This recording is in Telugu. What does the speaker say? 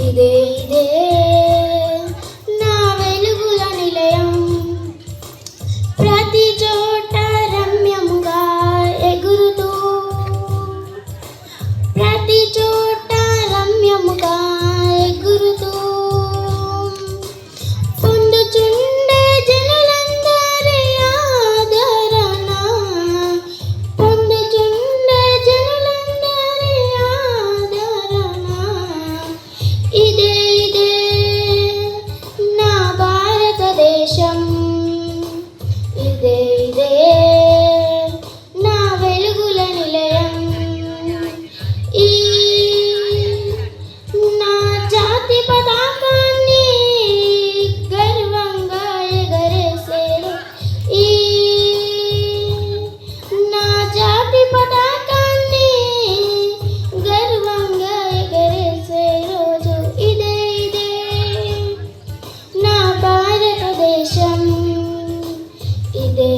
ఇదే ఇదే నా వెలుగుల నిలయం, ప్రతి చోట రమ్యముగా ఎగురుతూ, ప్రతి చోట రమ్యముగా ఎగురుతూ పొందుచుండే జనులందరి ఆదరణ, పొందుచుండే జనులందరి ఆదరణ. ఇదే ఇదే నా భారతదేశం, ఇదే ఇదే నా వెలుగుల నిలయం. ఈ నా జాతి పతాకాన్ని గర్వంగా ఎగరేసేను, ఈ నా జాతి పతాకాన్ని గర్వంగా ఎగరేసే రోజు ఇదే ఇదే నా భారతదేశం, ఇదే